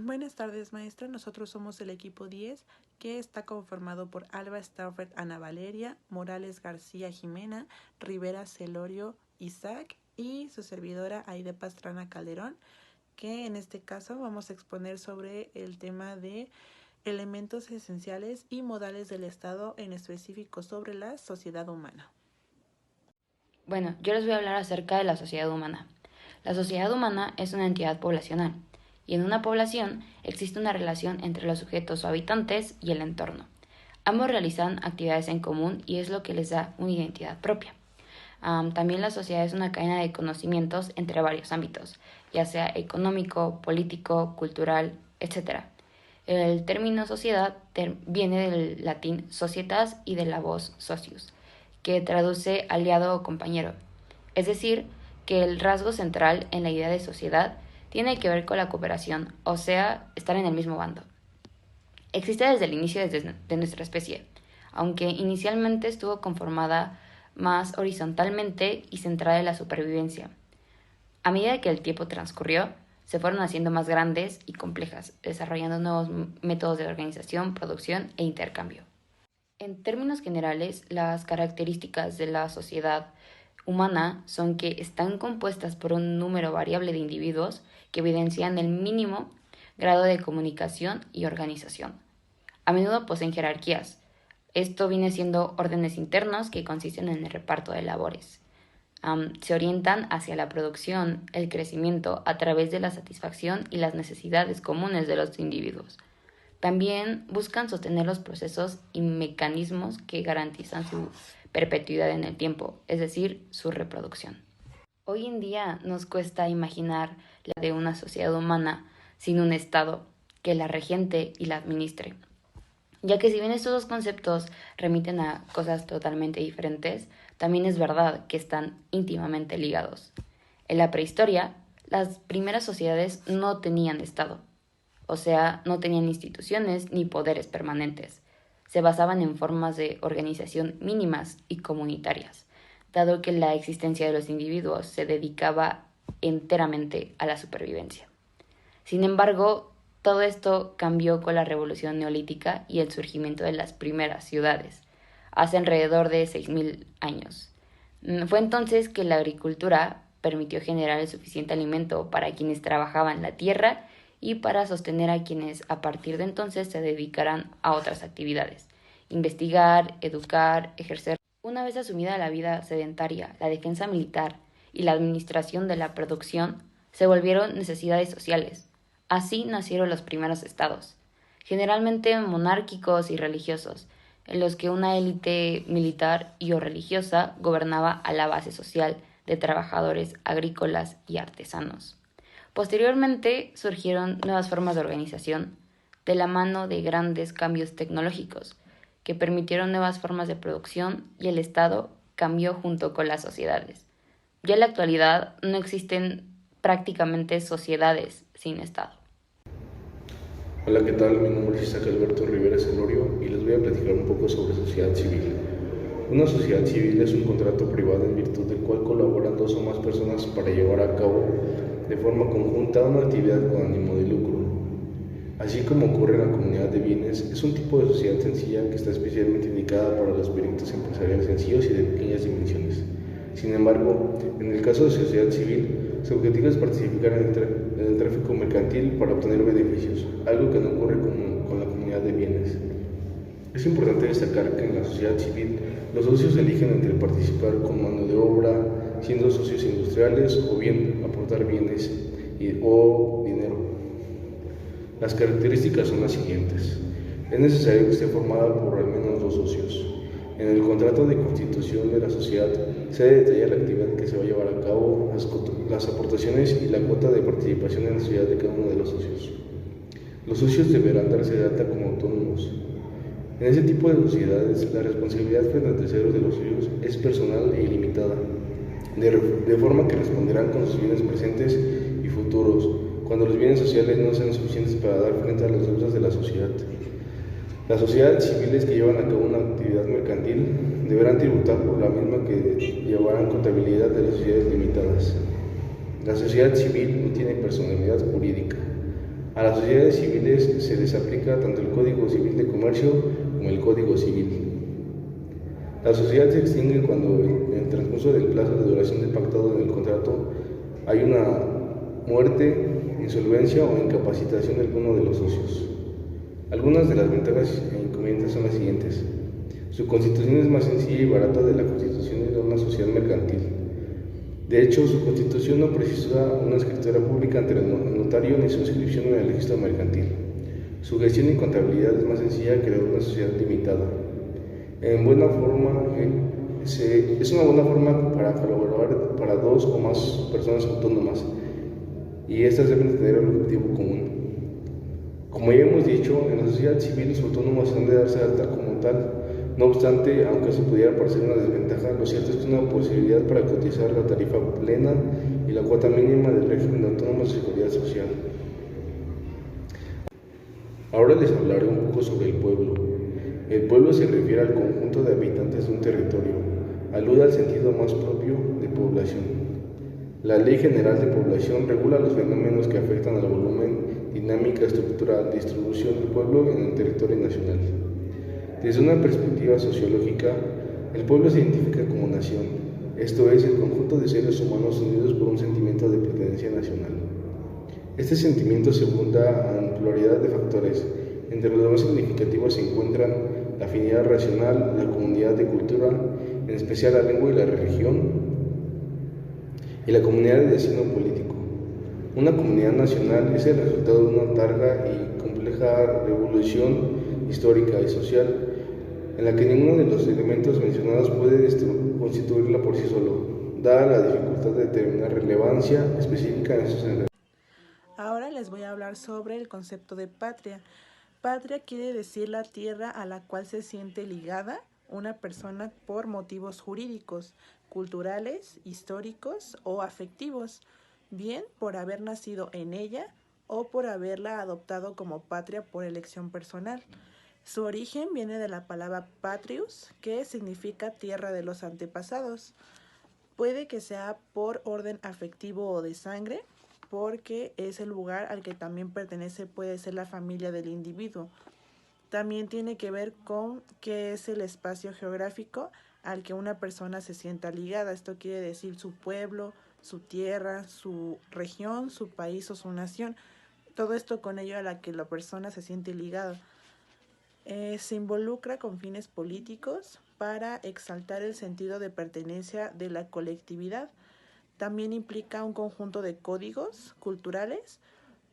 Buenas tardes, maestra. Nosotros somos el equipo 10, que está conformado por Alba Stafford, Ana Valeria, Morales García Jimena, Rivera Celorio Isaac y su servidora Aide Pastrana Calderón, que en este caso vamos a exponer sobre el tema de elementos esenciales y modales del Estado, en específico sobre la sociedad humana. Bueno, yo les voy a hablar acerca de la sociedad humana. La sociedad humana es una entidad poblacional, y en una población existe una relación entre los sujetos o habitantes y el entorno. Ambos realizan actividades en común y es lo que les da una identidad propia. También la sociedad es una cadena de conocimientos entre varios ámbitos, ya sea económico, político, cultural, etc. El término sociedad viene del latín societas y de la voz socius, que traduce aliado o compañero. Es decir, que el rasgo central en la idea de sociedad tiene que ver con la cooperación, o sea, estar en el mismo bando. Existe desde el inicio de nuestra especie, aunque inicialmente estuvo conformada más horizontalmente y centrada en la supervivencia. A medida que el tiempo transcurrió, se fueron haciendo más grandes y complejas, desarrollando nuevos métodos de organización, producción e intercambio. En términos generales, las características de la sociedad humana son que están compuestas por un número variable de individuos que evidencian el mínimo grado de comunicación y organización. A menudo poseen jerarquías. Esto viene siendo órdenes internos que consisten en el reparto de labores. Se orientan hacia la producción, el crecimiento a través de la satisfacción y las necesidades comunes de los individuos. También buscan sostener los procesos y mecanismos que garantizan su perpetuidad en el tiempo, es decir, su reproducción. Hoy en día nos cuesta imaginar la de una sociedad humana sin un Estado que la regente y la administre, ya que si bien estos dos conceptos remiten a cosas totalmente diferentes, también es verdad que están íntimamente ligados. En la prehistoria, las primeras sociedades no tenían Estado, o sea, no tenían instituciones ni poderes permanentes. Se basaban en formas de organización mínimas y comunitarias, dado que la existencia de los individuos se dedicaba enteramente a la supervivencia. Sin embargo, todo esto cambió con la revolución neolítica y el surgimiento de las primeras ciudades, hace alrededor de 6.000 años. Fue entonces que la agricultura permitió generar el suficiente alimento para quienes trabajaban la tierra y para sostener a quienes a partir de entonces se dedicarán a otras actividades: investigar, educar, ejercer. Una vez asumida la vida sedentaria, la defensa militar y la administración de la producción se volvieron necesidades sociales. Así nacieron los primeros estados, generalmente monárquicos y religiosos, en los que una élite militar y o religiosa gobernaba a la base social de trabajadores agrícolas y artesanos. Posteriormente surgieron nuevas formas de organización de la mano de grandes cambios tecnológicos que permitieron nuevas formas de producción y el Estado cambió junto con las sociedades. Ya en la actualidad no existen prácticamente sociedades sin Estado. Hola, ¿qué tal? Mi nombre es Isaac Alberto Rivera Celorio y les voy a platicar un poco sobre sociedad civil. Una sociedad civil es un contrato privado en virtud del cual colaboran dos o más personas para llevar a cabo de forma conjunta una actividad con ánimo de lucro. Así como ocurre en la comunidad de bienes, es un tipo de sociedad sencilla que está especialmente indicada para los proyectos empresariales sencillos y de pequeñas dimensiones. Sin embargo, en el caso de sociedad civil, su objetivo es participar en el tráfico mercantil para obtener beneficios, algo que no ocurre con la comunidad de bienes. Es importante destacar que en la sociedad civil los socios eligen entre participar con mano de obra, siendo socios industriales, o bien aportar bienes o dinero. Las características son las siguientes. Es necesario que esté formada por al menos dos socios. En el contrato de constitución de la sociedad se detalla la actividad que se va a llevar a cabo, las aportaciones y la cuota de participación en la sociedad de cada uno de los socios. Los socios deberán darse de alta como autónomos. En ese tipo de sociedades, la responsabilidad frente a terceros de los socios es personal e ilimitada, de forma que responderán con sus bienes presentes y futuros, cuando los bienes sociales no sean suficientes para dar frente a las deudas de la sociedad. Las sociedades civiles que llevan a cabo una actividad mercantil deberán tributar por la misma que llevarán contabilidad de las sociedades limitadas. La sociedad civil no tiene personalidad jurídica. A las sociedades civiles se les aplica tanto el Código Civil de Comercio como el Código Civil. La sociedad se extingue cuando en el transcurso del plazo de duración del pactado en el contrato hay una muerte, insolvencia o incapacitación de alguno de los socios. Algunas de las ventajas e inconvenientes son las siguientes. Su constitución es más sencilla y barata de la constitución de una sociedad mercantil. De hecho, su constitución no precisa una escritura pública ante el notario ni su inscripción en el registro mercantil. Su gestión y contabilidad es más sencilla que la de una sociedad limitada. Es una buena forma para colaborar para dos o más personas autónomas, y estas deben tener un objetivo común. Como ya hemos dicho, en la sociedad civil los autónomos han de darse de alta como tal. No obstante, aunque eso pudiera parecer una desventaja, lo cierto es que es una posibilidad para cotizar la tarifa plena y la cuota mínima del régimen de autónomos de seguridad social. Ahora les hablaré un poco sobre el pueblo. El pueblo se refiere al conjunto de habitantes de un territorio, alude al sentido más propio de población. La Ley General de Población regula los fenómenos que afectan al volumen, dinámica, estructura, distribución del pueblo en el territorio nacional. Desde una perspectiva sociológica, el pueblo se identifica como nación, esto es, el conjunto de seres humanos unidos por un sentimiento de pertenencia nacional. Este sentimiento se funda en pluralidad de factores. Entre los más significativos se encuentran la afinidad racional, la comunidad de cultura, en especial la lengua y la religión, y la comunidad de destino político. Una comunidad nacional es el resultado de una larga y compleja revolución histórica y social, en la que ninguno de los elementos mencionados puede constituirla por sí solo, dada la dificultad de determinar relevancia específica en esos elementos. Ahora les voy a hablar sobre el concepto de patria. Patria quiere decir la tierra a la cual se siente ligada una persona por motivos jurídicos, culturales, históricos o afectivos, bien por haber nacido en ella o por haberla adoptado como patria por elección personal. Su origen viene de la palabra patrius, que significa tierra de los antepasados. Puede que sea por orden afectivo o de sangre, porque es el lugar al que también pertenece, puede ser la familia del individuo. También tiene que ver con qué es el espacio geográfico al que una persona se sienta ligada. Esto quiere decir su pueblo, su tierra, su región, su país o su nación. Todo esto con ello a la que la persona se siente ligada. Se involucra con fines políticos para exaltar el sentido de pertenencia de la colectividad. También implica un conjunto de códigos culturales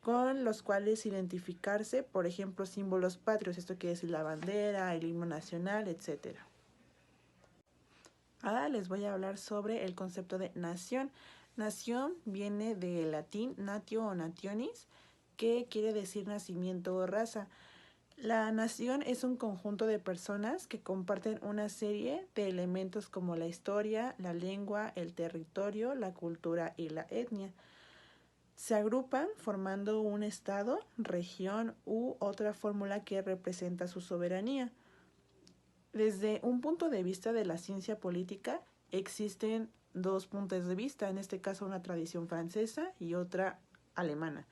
con los cuales identificarse, por ejemplo, símbolos patrios, esto quiere decir la bandera, el himno nacional, etc. Ahora les voy a hablar sobre el concepto de nación. Nación viene del latín natio o nationis, que quiere decir nacimiento o raza. La nación es un conjunto de personas que comparten una serie de elementos como la historia, la lengua, el territorio, la cultura y la etnia. Se agrupan formando un estado, región u otra fórmula que representa su soberanía. Desde un punto de vista de la ciencia política, existen dos puntos de vista, en este caso una tradición francesa y otra alemana.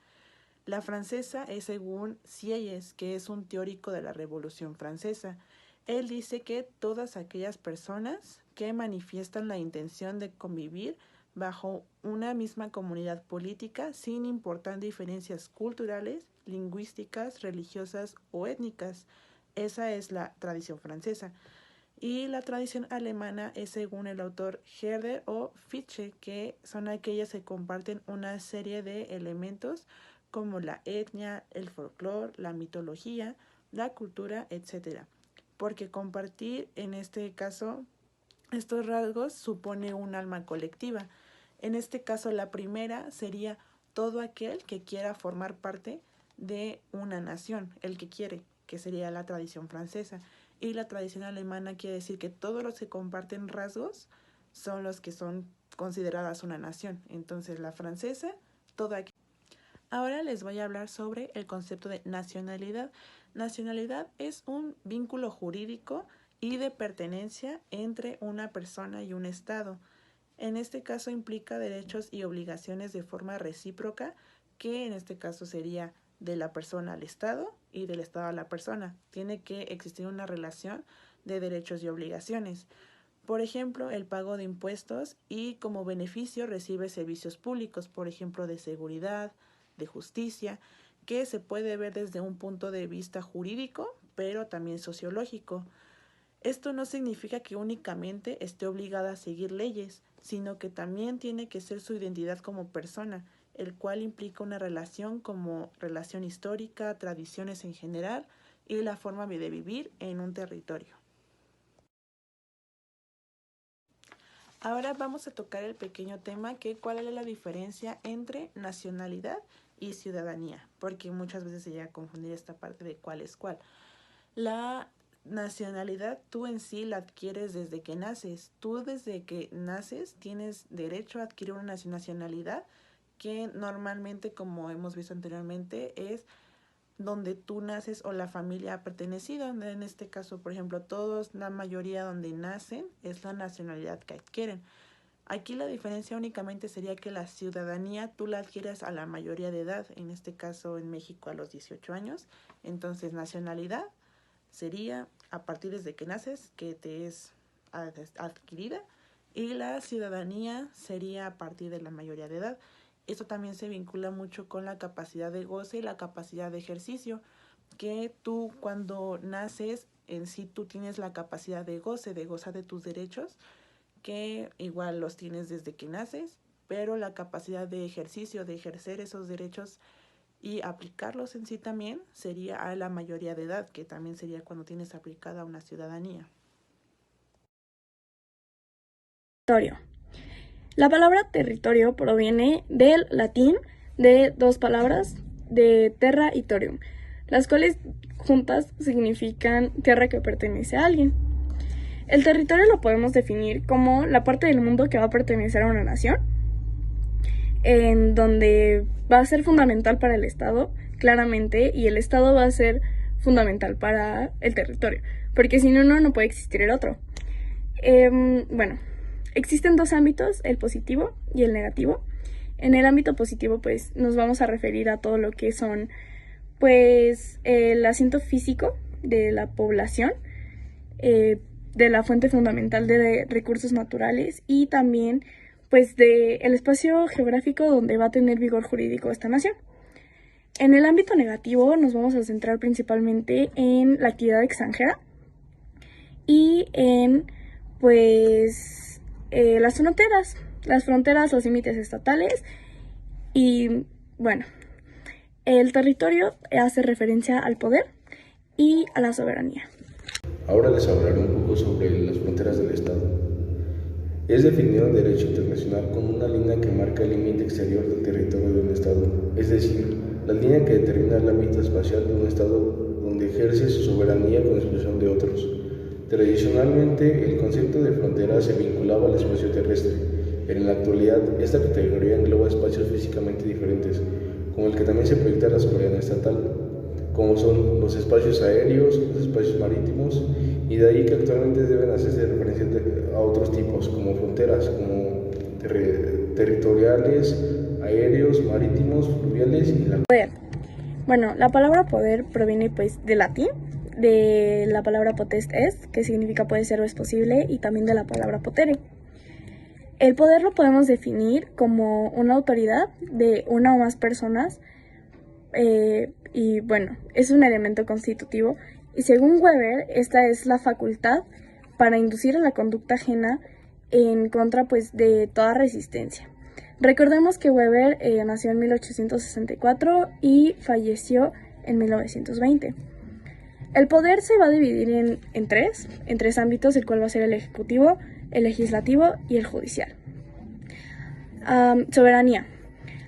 La francesa es según Sieyès, que es un teórico de la Revolución Francesa. Él dice que todas aquellas personas que manifiestan la intención de convivir bajo una misma comunidad política sin importar diferencias culturales, lingüísticas, religiosas o étnicas. Esa es la tradición francesa. Y la tradición alemana es según el autor Herder o Fichte, que son aquellas que comparten una serie de elementos como la etnia, el folclore, la mitología, la cultura, etc. Porque compartir, en este caso, estos rasgos supone un alma colectiva. En este caso, la primera sería todo aquel que quiera formar parte de una nación, el que quiere, que sería la tradición francesa. Y la tradición alemana quiere decir que todos los que comparten rasgos son los que son consideradas una nación. Entonces, la francesa, todo aquel. Ahora les voy a hablar sobre el concepto de nacionalidad. Nacionalidad es un vínculo jurídico y de pertenencia entre una persona y un Estado. En este caso implica derechos y obligaciones de forma recíproca, que en este caso sería de la persona al Estado y del Estado a la persona. Tiene que existir una relación de derechos y obligaciones. Por ejemplo, el pago de impuestos y como beneficio recibe servicios públicos, por ejemplo, de seguridad, de justicia, que se puede ver desde un punto de vista jurídico, pero también sociológico. Esto no significa que únicamente esté obligada a seguir leyes, sino que también tiene que ser su identidad como persona, el cual implica una relación como relación histórica, tradiciones en general y la forma de vivir en un territorio. Ahora vamos a tocar el pequeño tema que cuál es la diferencia entre nacionalidad y ciudadanía, porque muchas veces se llega a confundir esta parte de cuál es cuál. La nacionalidad tú en sí la adquieres desde que naces. Tú desde que naces tienes derecho a adquirir una nacionalidad que normalmente, como hemos visto anteriormente, es donde tú naces o la familia ha pertenecido. En este caso, por ejemplo, todos, la mayoría donde nacen es la nacionalidad que adquieren. Aquí la diferencia únicamente sería que la ciudadanía tú la adquieres a la mayoría de edad, en este caso en México a los 18 años. Entonces, nacionalidad sería a partir desde que naces, que te es adquirida, y la ciudadanía sería a partir de la mayoría de edad. Esto también se vincula mucho con la capacidad de goce y la capacidad de ejercicio, que tú cuando naces en sí tú tienes la capacidad de gozar de tus derechos, que igual los tienes desde que naces, pero la capacidad de ejercicio, de ejercer esos derechos y aplicarlos en sí también sería a la mayoría de edad, que también sería cuando tienes aplicada una ciudadanía. Territorio. La palabra territorio proviene del latín de dos palabras, de terra y torium, las cuales juntas significan tierra que pertenece a alguien. El territorio lo podemos definir como la parte del mundo que va a pertenecer a una nación, en donde va a ser fundamental para el Estado, claramente, y el Estado va a ser fundamental para el territorio, porque si no, no puede existir el otro. Existen dos ámbitos, el positivo y el negativo. En el ámbito positivo, pues, nos vamos a referir a todo lo que son, pues, el asiento físico de la población, de la fuente fundamental de recursos naturales y también, pues, de el espacio geográfico donde va a tener vigor jurídico esta nación. En el ámbito negativo nos vamos a centrar principalmente en la actividad extranjera y en, pues, las fronteras, los límites estatales y, bueno, el territorio hace referencia al poder y a la soberanía. Ahora les hablaré un poco sobre las fronteras del Estado. Es definido en derecho internacional como una línea que marca el límite exterior del territorio de un Estado, es decir, la línea que determina el ámbito espacial de un Estado donde ejerce su soberanía con exclusión de otros. Tradicionalmente, el concepto de frontera se vinculaba al espacio terrestre, pero en la actualidad esta categoría engloba espacios físicamente diferentes, como el que también se proyecta la soberanía estatal, como son los espacios aéreos, los espacios marítimos, y de ahí que actualmente deben hacerse referencias a otros tipos, como fronteras, como territoriales, aéreos, marítimos, fluviales y la... Poder. Bueno, la palabra poder proviene pues del latín, de la palabra potest est, que significa puede ser o es posible, y también de la palabra potere. El poder lo podemos definir como una autoridad de una o más personas, y bueno, es un elemento constitutivo, y según Weber, esta es la facultad para inducir a la conducta ajena en contra pues de toda resistencia. Recordemos que Weber nació en 1864 y falleció en 1920. El poder se va a dividir en tres ámbitos, el cual va a ser el ejecutivo, el legislativo y el judicial. Soberanía.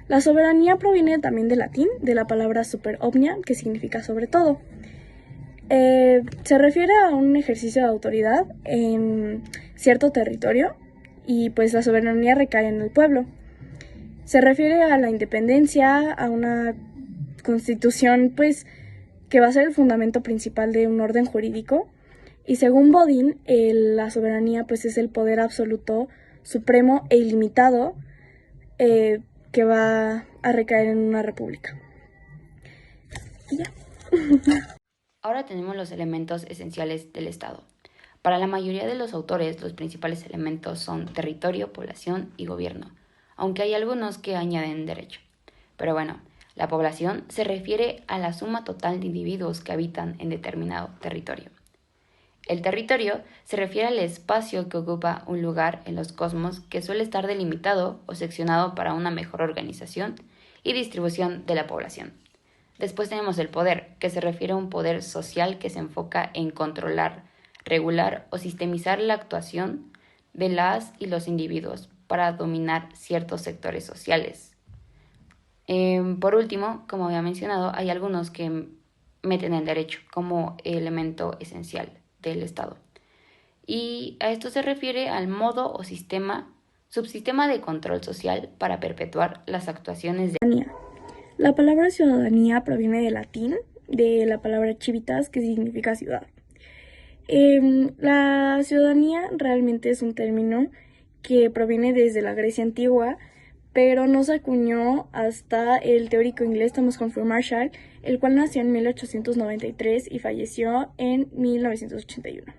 La soberanía proviene también del latín, de la palabra super omnia, que significa sobre todo. Se refiere a un ejercicio de autoridad en cierto territorio y pues la soberanía recae en el pueblo. Se refiere a la independencia, a una constitución pues que va a ser el fundamento principal de un orden jurídico, y según Bodin, la soberanía pues es el poder absoluto, supremo e ilimitado que va a recaer en una república. Y ya. Ahora tenemos los elementos esenciales del Estado. Para la mayoría de los autores, los principales elementos son territorio, población y gobierno, aunque hay algunos que añaden derecho. Pero bueno, la población se refiere a la suma total de individuos que habitan en determinado territorio. El territorio se refiere al espacio que ocupa un lugar en los cosmos que suele estar delimitado o seccionado para una mejor organización y distribución de la población. Después tenemos el poder, que se refiere a un poder social que se enfoca en controlar, regular o sistemizar la actuación de las y los individuos para dominar ciertos sectores sociales. Por último, como había mencionado, hay algunos que meten el derecho como elemento esencial del Estado. Y a esto se refiere al modo o subsistema de control social para perpetuar las actuaciones de... La palabra ciudadanía proviene del latín, de la palabra civitas, que significa ciudad. La ciudadanía realmente es un término que proviene desde la Grecia antigua, pero no se acuñó hasta el teórico inglés Thomas Humphrey Marshall, el cual nació en 1893 y falleció en 1981.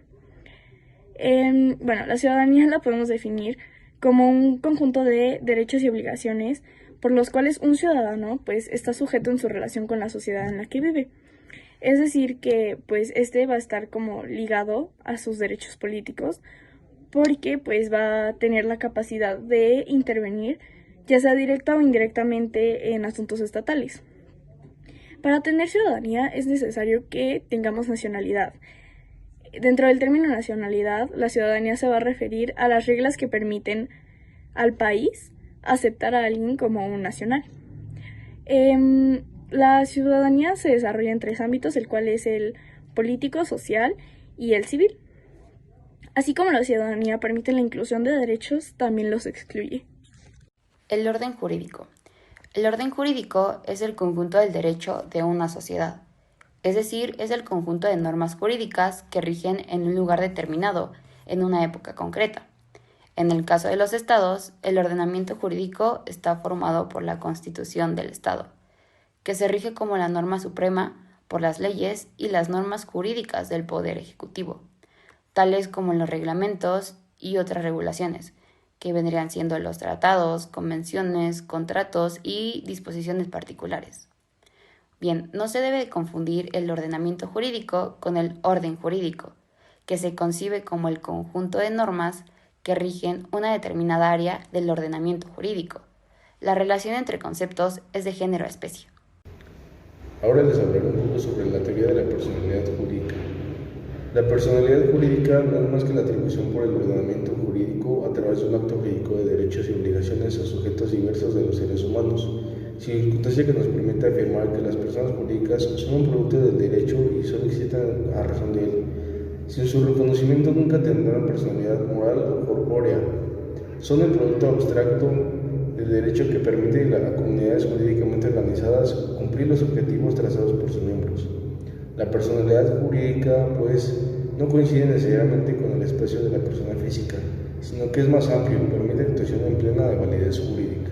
La ciudadanía la podemos definir como un conjunto de derechos y obligaciones por los cuales un ciudadano pues está sujeto en su relación con la sociedad en la que vive. Es decir que pues este va a estar como ligado a sus derechos políticos porque pues va a tener la capacidad de intervenir ya sea directa o indirectamente en asuntos estatales. Para tener ciudadanía es necesario que tengamos nacionalidad. Dentro del término nacionalidad, la ciudadanía se va a referir a las reglas que permiten al país aceptar a alguien como un nacional. La ciudadanía se desarrolla en 3 ámbitos, el cual es el político, social y el civil. Así como la ciudadanía permite la inclusión de derechos, también los excluye. El orden jurídico. El orden jurídico es el conjunto del derecho de una sociedad, es decir, es el conjunto de normas jurídicas que rigen en un lugar determinado, en una época concreta. En el caso de los estados, el ordenamiento jurídico está formado por la Constitución del Estado, que se rige como la norma suprema por las leyes y las normas jurídicas del Poder Ejecutivo, tales como los reglamentos y otras regulaciones, que vendrían siendo los tratados, convenciones, contratos y disposiciones particulares. Bien, no se debe confundir el ordenamiento jurídico con el orden jurídico, que se concibe como el conjunto de normas que rigen una determinada área del ordenamiento jurídico. La relación entre conceptos es de género a especie. Ahora les hablaré un poco sobre la teoría de la personalidad jurídica. La personalidad jurídica no es más que la atribución por el ordenamiento jurídico a través de un acto jurídico de derechos y obligaciones a sujetos diversos de los seres humanos, circunstancia que nos permite afirmar que las personas jurídicas son un producto del derecho y solo existen a razón de él. Sin su reconocimiento nunca tendrán personalidad moral o corpórea. Son el producto abstracto del derecho que permite a comunidades jurídicamente organizadas cumplir los objetivos trazados por sus miembros. La personalidad jurídica, pues, no coincide necesariamente con el espacio de la persona física, sino que es más amplio y permite actuación en plena de validez jurídica.